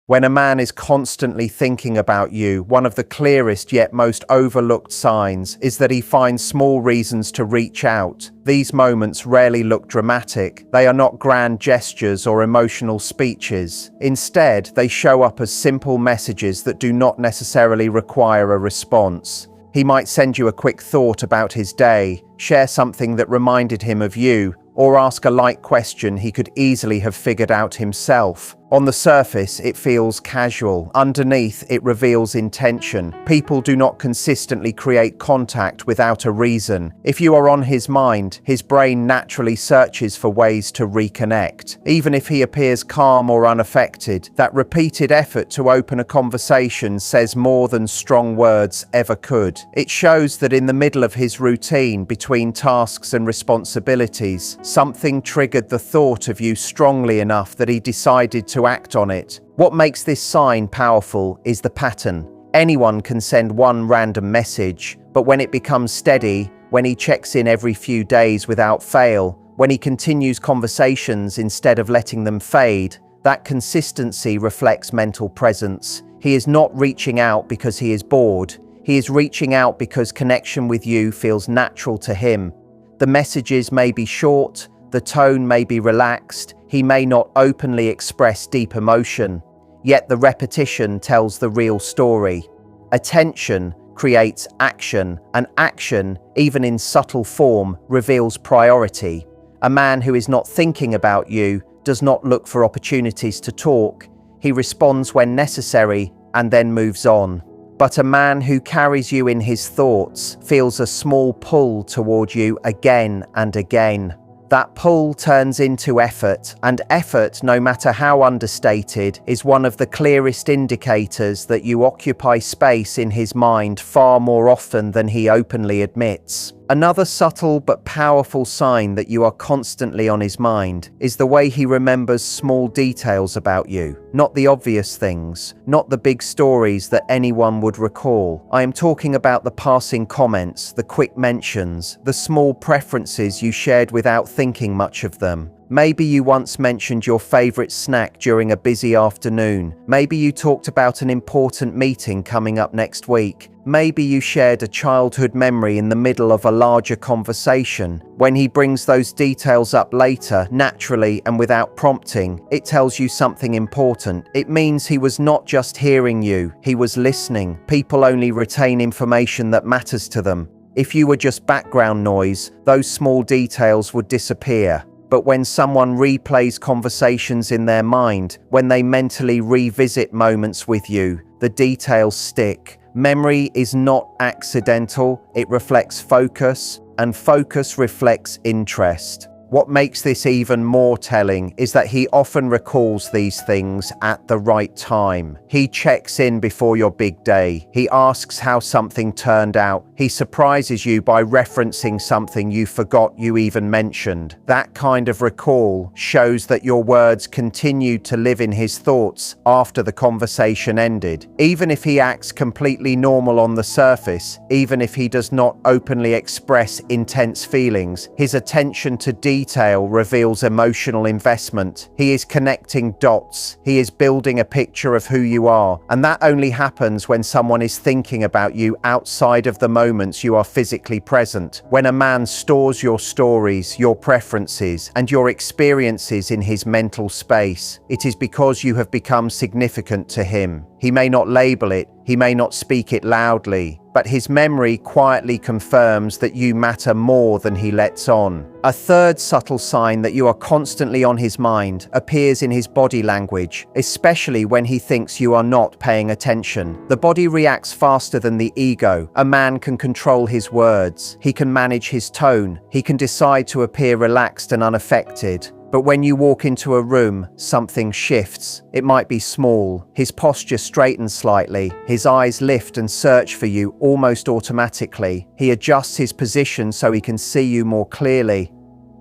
When a man is constantly thinking about you, one of the clearest yet most overlooked signs is that he finds small reasons to reach out. These moments rarely look dramatic. They are not grand gestures or emotional speeches. Instead, they show up as simple messages that do not necessarily require a response. He might send you a quick thought about his day, share something that reminded him of you, or ask a light question he could easily have figured out himself. On the surface, it feels casual. Underneath, it reveals intention. People do not consistently create contact without a reason. If you are on his mind, his brain naturally searches for ways to reconnect. Even if he appears calm or unaffected, that repeated effort to open a conversation says more than strong words ever could. It shows that in the middle of his routine, between tasks and responsibilities, something triggered the thought of you strongly enough that he decided to act on it. What makes this sign powerful is the pattern. Anyone can send one random message, but when it becomes steady, when he checks in every few days without fail, when he continues conversations instead of letting them fade, that consistency reflects mental presence. He is not reaching out because he is bored. He is reaching out because connection with you feels natural to him. The messages may be short, the tone may be relaxed, he may not openly express deep emotion, yet the repetition tells the real story. Attention creates action, and action, even in subtle form, reveals priority. A man who is not thinking about you does not look for opportunities to talk. He responds when necessary and then moves on. But a man who carries you in his thoughts feels a small pull toward you again and again. That pull turns into effort, and effort, no matter how understated, is one of the clearest indicators that you occupy space in his mind far more often than he openly admits. Another subtle but powerful sign that you are constantly on his mind is the way he remembers small details about you. Not the obvious things, not the big stories that anyone would recall. I am talking about the passing comments, the quick mentions, the small preferences you shared without thinking much of them. Maybe you once mentioned your favorite snack during a busy afternoon. Maybe you talked about an important meeting coming up next week. Maybe you shared a childhood memory in the middle of a larger conversation. When he brings those details up later, naturally and without prompting, it tells you something important. It means he was not just hearing you, he was listening. People only retain information that matters to them. If you were just background noise, those small details would disappear. But when someone replays conversations in their mind, when they mentally revisit moments with you, the details stick. Memory is not accidental, it reflects focus, and focus reflects interest. What makes this even more telling is that he often recalls these things at the right time. He checks in before your big day. He asks how something turned out. He surprises you by referencing something you forgot you even mentioned. That kind of recall shows that your words continued to live in his thoughts after the conversation ended. Even if he acts completely normal on the surface, even if he does not openly express intense feelings, his attention to detail reveals emotional investment. He is connecting dots. He is building a picture of who you are. And that only happens when someone is thinking about you outside of the moments you are physically present. When a man stores your stories, your preferences, and your experiences in his mental space, it is because you have become significant to him. He may not label it, he may not speak it loudly, but his memory quietly confirms that you matter more than he lets on. A third subtle sign that you are constantly on his mind appears in his body language, especially when he thinks you are not paying attention. The body reacts faster than the ego. A man can control his words. He can manage his tone. He can decide to appear relaxed and unaffected. But when you walk into a room, something shifts. It might be small. His posture straightens slightly. His eyes lift and search for you almost automatically. He adjusts his position so he can see you more clearly.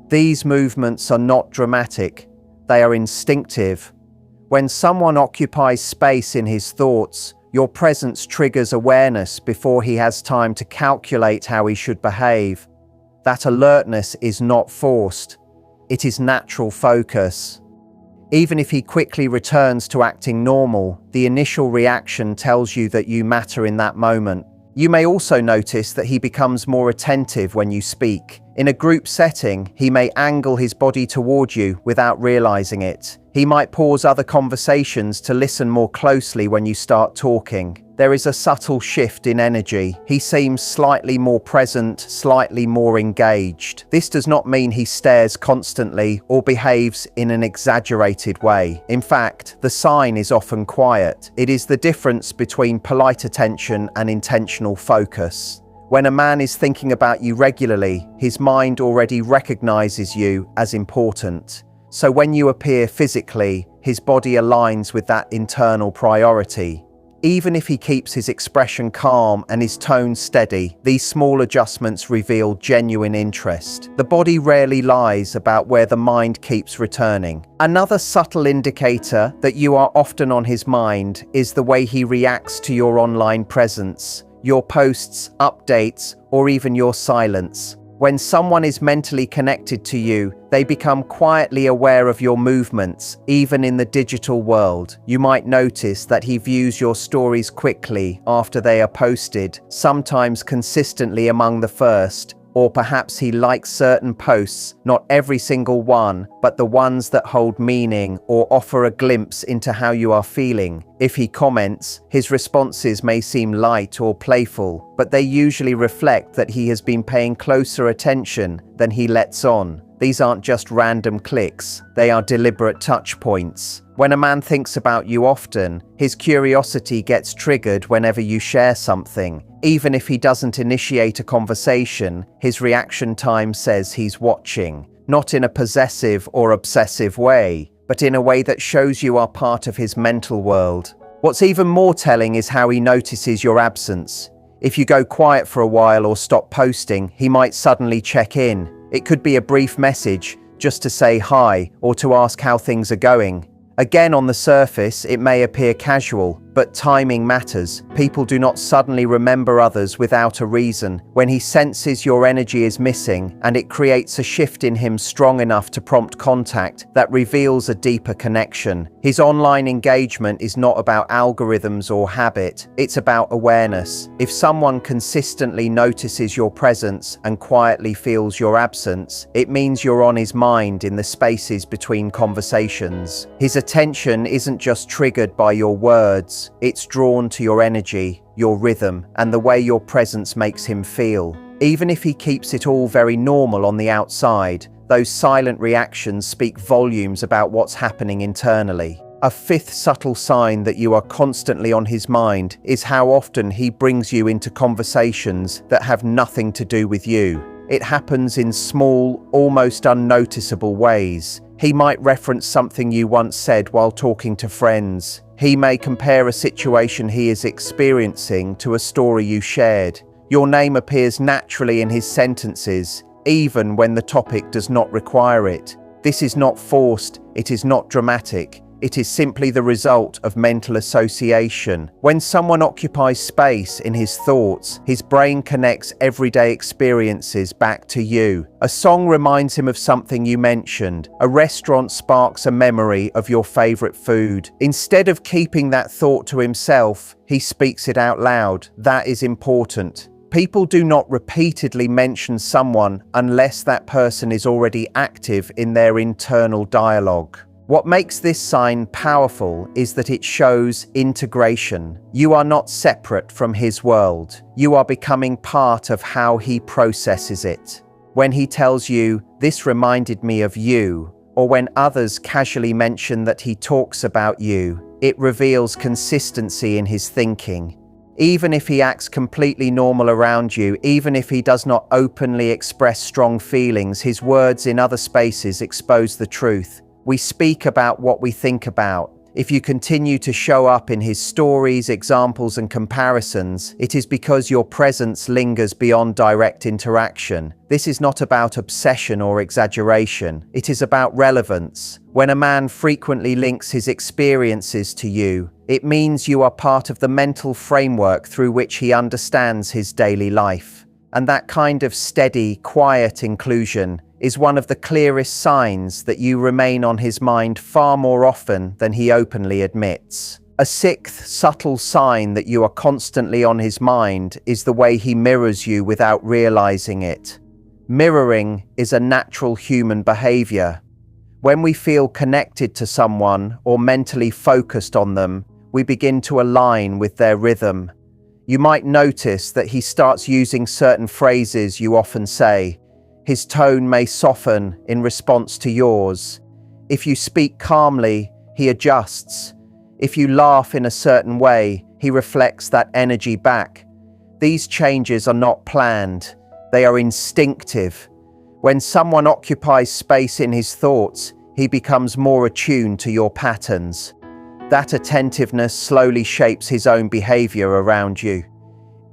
These movements are not dramatic. They are instinctive. When someone occupies space in his thoughts, your presence triggers awareness before he has time to calculate how he should behave. That alertness is not forced. It is natural focus. Even if he quickly returns to acting normal, the initial reaction tells you that you matter in that moment. You may also notice that he becomes more attentive when you speak. In a group setting, he may angle his body toward you without realizing it. He might pause other conversations to listen more closely when you start talking. There is a subtle shift in energy. He seems slightly more present, slightly more engaged. This does not mean he stares constantly or behaves in an exaggerated way. In fact, the sign is often quiet. It is the difference between polite attention and intentional focus. When a man is thinking about you regularly, his mind already recognizes you as important. So when you appear physically, his body aligns with that internal priority. Even if he keeps his expression calm and his tone steady, these small adjustments reveal genuine interest. The body rarely lies about where the mind keeps returning. Another subtle indicator that you are often on his mind is the way he reacts to your online presence, your posts, updates, or even your silence. When someone is mentally connected to you, they become quietly aware of your movements, even in the digital world. You might notice that he views your stories quickly after they are posted, sometimes consistently among the first, or perhaps he likes certain posts, not every single one, but the ones that hold meaning or offer a glimpse into how you are feeling. If he comments, his responses may seem light or playful, but they usually reflect that he has been paying closer attention than he lets on. These aren't just random clicks, they are deliberate touch points. When a man thinks about you often, his curiosity gets triggered whenever you share something. Even if he doesn't initiate a conversation, his reaction time says he's watching, not in a possessive or obsessive way, but in a way that shows you are part of his mental world. What's even more telling is how he notices your absence. If you go quiet for a while or stop posting, he might suddenly check in. It could be a brief message, just to say hi or to ask how things are going. Again, on the surface, it may appear casual, but timing matters. People do not suddenly remember others without a reason. When he senses your energy is missing, and it creates a shift in him strong enough to prompt contact, that reveals a deeper connection. His online engagement is not about algorithms or habit, it's about awareness. If someone consistently notices your presence and quietly feels your absence, it means you're on his mind in the spaces between conversations. His attention isn't just triggered by your words, it's drawn to your energy, your rhythm, and the way your presence makes him feel. Even if he keeps it all very normal on the outside, those silent reactions speak volumes about what's happening internally. A fifth subtle sign that you are constantly on his mind is how often he brings you into conversations that have nothing to do with you. It happens in small, almost unnoticeable ways. He might reference something you once said while talking to friends. He may compare a situation he is experiencing to a story you shared. Your name appears naturally in his sentences, even when the topic does not require it. This is not forced, it is not dramatic. It is simply the result of mental association. When someone occupies space in his thoughts, his brain connects everyday experiences back to you. A song reminds him of something you mentioned. A restaurant sparks a memory of your favorite food. Instead of keeping that thought to himself, he speaks it out loud. That is important. People do not repeatedly mention someone unless that person is already active in their internal dialogue. What makes this sign powerful is that it shows integration. You are not separate from his world. You are becoming part of how he processes it. When he tells you, "This reminded me of you," or when others casually mention that he talks about you, it reveals consistency in his thinking. Even if he acts completely normal around you, even if he does not openly express strong feelings, his words in other spaces expose the truth. We speak about what we think about. If you continue to show up in his stories, examples, and comparisons, it is because your presence lingers beyond direct interaction. This is not about obsession or exaggeration. It is about relevance. When a man frequently links his experiences to you, it means you are part of the mental framework through which he understands his daily life. And that kind of steady, quiet inclusion is one of the clearest signs that you remain on his mind far more often than he openly admits. A sixth subtle sign that you are constantly on his mind is the way he mirrors you without realizing it. Mirroring is a natural human behavior. When we feel connected to someone or mentally focused on them, we begin to align with their rhythm. You might notice that he starts using certain phrases you often say. His tone may soften in response to yours. If you speak calmly, he adjusts. If you laugh in a certain way, he reflects that energy back. These changes are not planned. They are instinctive. When someone occupies space in his thoughts, he becomes more attuned to your patterns. That attentiveness slowly shapes his own behavior around you.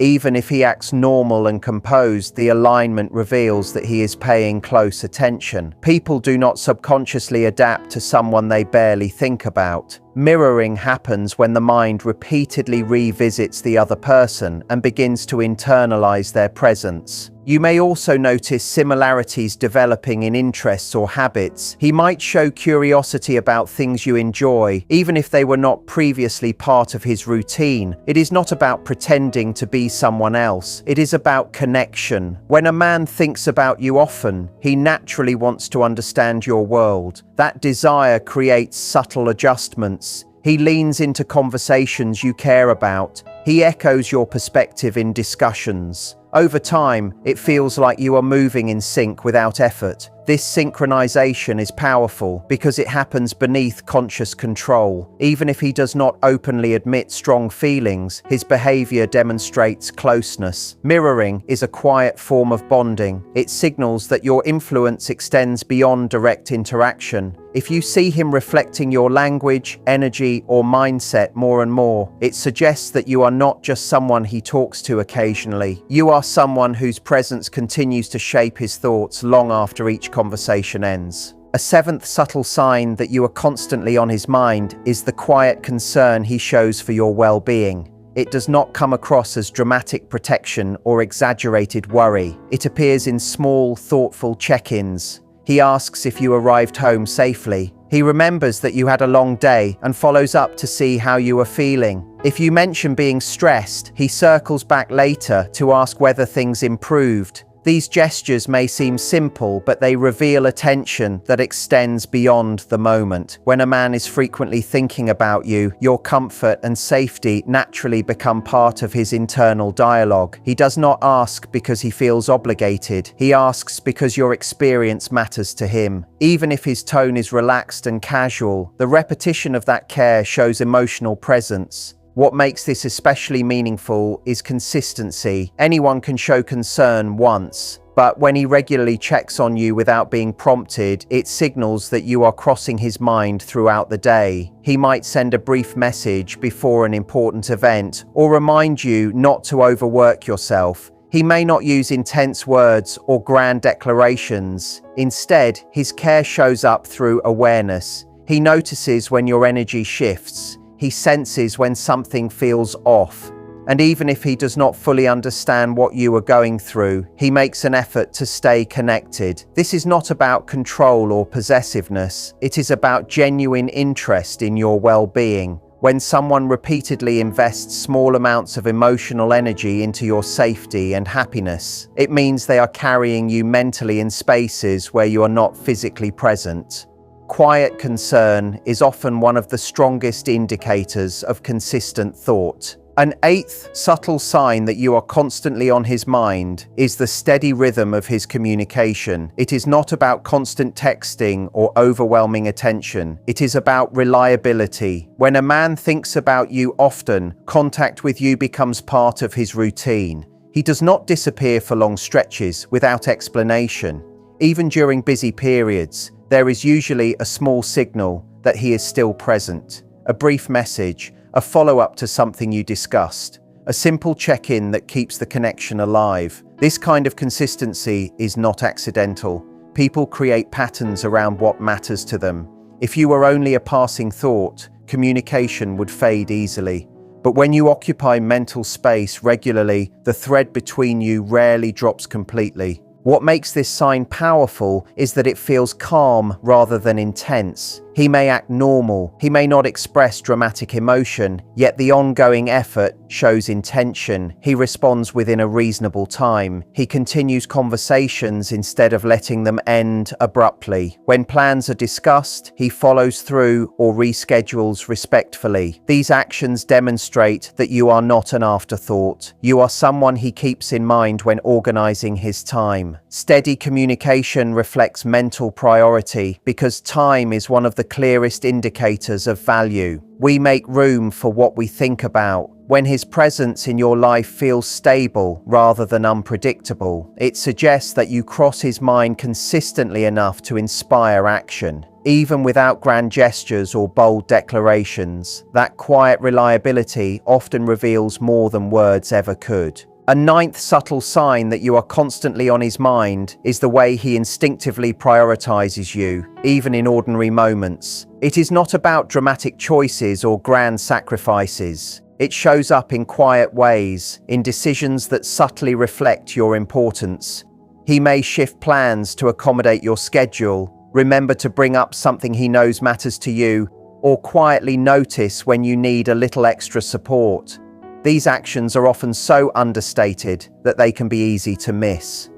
Even if he acts normal and composed, the alignment reveals that he is paying close attention. People do not subconsciously adapt to someone they barely think about. Mirroring happens when the mind repeatedly revisits the other person and begins to internalize their presence. You may also notice similarities developing in interests or habits. He might show curiosity about things you enjoy, even if they were not previously part of his routine. It is not about pretending to be someone else. It is about connection. When a man thinks about you often, he naturally wants to understand your world. That desire creates subtle adjustments. He leans into conversations you care about. He echoes your perspective in discussions. Over time, it feels like you are moving in sync without effort. This synchronization is powerful because it happens beneath conscious control. Even if he does not openly admit strong feelings, his behavior demonstrates closeness. Mirroring is a quiet form of bonding. It signals that your influence extends beyond direct interaction. If you see him reflecting your language, energy, or mindset more and more, it suggests that you are not just someone he talks to occasionally. You are someone whose presence continues to shape his thoughts long after each conversation ends. A seventh subtle sign that you are constantly on his mind is the quiet concern he shows for your well-being. It does not come across as dramatic protection or exaggerated worry. It appears in small, thoughtful check-ins. He asks if you arrived home safely. He remembers that you had a long day and follows up to see how you are feeling. If you mention being stressed, he circles back later to ask whether things improved. These gestures may seem simple, but they reveal attention that extends beyond the moment. When a man is frequently thinking about you, your comfort and safety naturally become part of his internal dialogue. He does not ask because he feels obligated. He asks because your experience matters to him. Even if his tone is relaxed and casual, the repetition of that care shows emotional presence. What makes this especially meaningful is consistency. Anyone can show concern once, but when he regularly checks on you without being prompted, it signals that you are crossing his mind throughout the day. He might send a brief message before an important event or remind you not to overwork yourself. He may not use intense words or grand declarations. Instead, his care shows up through awareness. He notices when your energy shifts. He senses when something feels off. And even if he does not fully understand what you are going through, he makes an effort to stay connected. This is not about control or possessiveness. It is about genuine interest in your well-being. When someone repeatedly invests small amounts of emotional energy into your safety and happiness, it means they are carrying you mentally in spaces where you are not physically present. Quiet concern is often one of the strongest indicators of consistent thought. An eighth subtle sign that you are constantly on his mind is the steady rhythm of his communication. It is not about constant texting or overwhelming attention. It is about reliability. When a man thinks about you often, contact with you becomes part of his routine. He does not disappear for long stretches without explanation. Even during busy periods, there is usually a small signal that he is still present. A brief message, a follow-up to something you discussed, a simple check-in that keeps the connection alive. This kind of consistency is not accidental. People create patterns around what matters to them. If you were only a passing thought, communication would fade easily. But when you occupy mental space regularly, the thread between you rarely drops completely. What makes this sign powerful is that it feels calm rather than intense. He may act normal, he may not express dramatic emotion, yet the ongoing effort shows intention. He responds within a reasonable time. He continues conversations instead of letting them end abruptly. When plans are discussed, he follows through or reschedules respectfully. These actions demonstrate that you are not an afterthought. You are someone he keeps in mind when organizing his time. Steady communication reflects mental priority because time is one of the clearest indicators of value. We make room for what we think about. When his presence in your life feels stable rather than unpredictable, it suggests that you cross his mind consistently enough to inspire action. Even without grand gestures or bold declarations, that quiet reliability often reveals more than words ever could. A ninth subtle sign that you are constantly on his mind is the way he instinctively prioritizes you, even in ordinary moments. It is not about dramatic choices or grand sacrifices. It shows up in quiet ways, in decisions that subtly reflect your importance. He may shift plans to accommodate your schedule, remember to bring up something he knows matters to you, or quietly notice when you need a little extra support. These actions are often so understated that they can be easy to miss.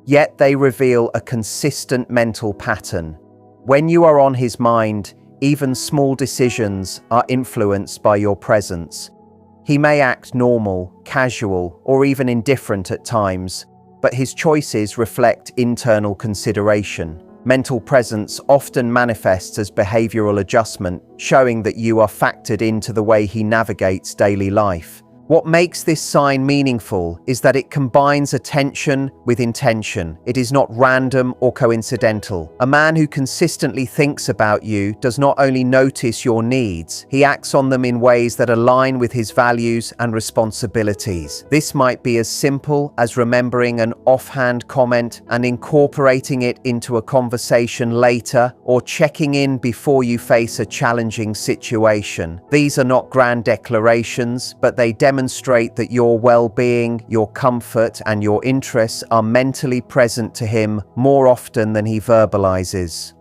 Yet they reveal a consistent mental pattern. When you are on his mind, even small decisions are influenced by your presence. He may act normal, casual, or even indifferent at times, but his choices reflect internal consideration. Mental presence often manifests as behavioral adjustment, showing that you are factored into the way he navigates daily life. What makes this sign meaningful is that it combines attention with intention. It is not random or coincidental. A man who consistently thinks about you does not only notice your needs, he acts on them in ways that align with his values and responsibilities. This might be as simple as remembering an offhand comment and incorporating it into a conversation later, or checking in before you face a challenging situation. These are not grand declarations, but they demonstrate that your well-being, your comfort, and your interests are mentally present to him more often than he verbalizes.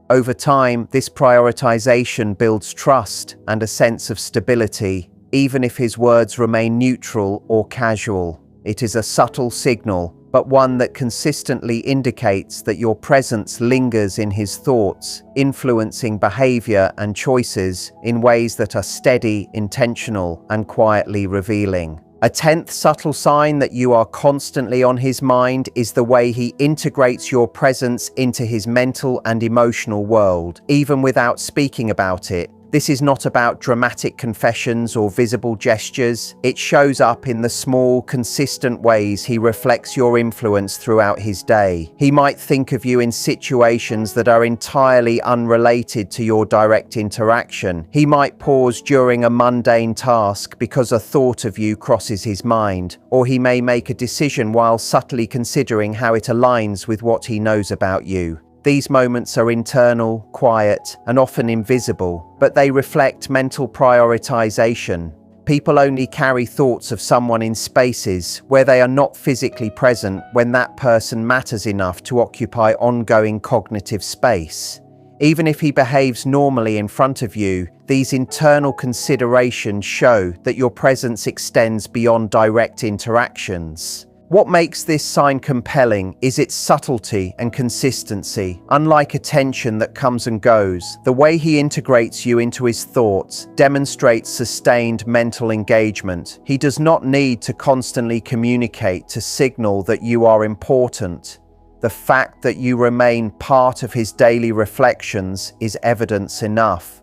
Over time, this prioritization builds trust and a sense of stability, even if his words remain neutral or casual. It is a subtle signal, but one that consistently indicates that your presence lingers in his thoughts, influencing behavior and choices in ways that are steady, intentional, and quietly revealing. A 10th subtle sign that you are constantly on his mind is the way he integrates your presence into his mental and emotional world, even without speaking about it. This is not about dramatic confessions or visible gestures. It shows up in the small, consistent ways he reflects your influence throughout his day. He might think of you in situations that are entirely unrelated to your direct interaction. He might pause during a mundane task because a thought of you crosses his mind, or he may make a decision while subtly considering how it aligns with what he knows about you. These moments are internal, quiet, and often invisible, but they reflect mental prioritization. People only carry thoughts of someone in spaces where they are not physically present when that person matters enough to occupy ongoing cognitive space. Even if he behaves normally in front of you, these internal considerations show that your presence extends beyond direct interactions. What makes this sign compelling is its subtlety and consistency. Unlike attention that comes and goes, the way he integrates you into his thoughts demonstrates sustained mental engagement. He does not need to constantly communicate to signal that you are important. The fact that you remain part of his daily reflections is evidence enough.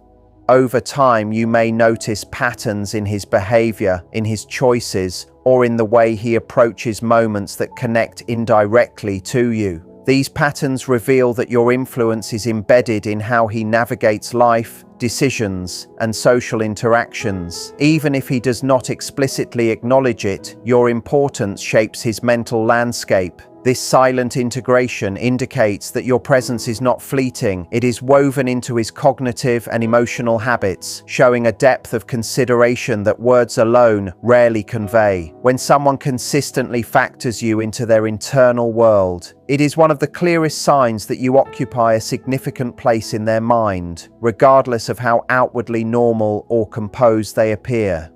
Over time, you may notice patterns in his behavior, in his choices, or in the way he approaches moments that connect indirectly to you. These patterns reveal that your influence is embedded in how he navigates life, decisions, and social interactions. Even if he does not explicitly acknowledge it, your importance shapes his mental landscape. This silent integration indicates that your presence is not fleeting. It is woven into his cognitive and emotional habits, showing a depth of consideration that words alone rarely convey. When someone consistently factors you into their internal world, it is one of the clearest signs that you occupy a significant place in their mind, regardless of how outwardly normal or composed they appear.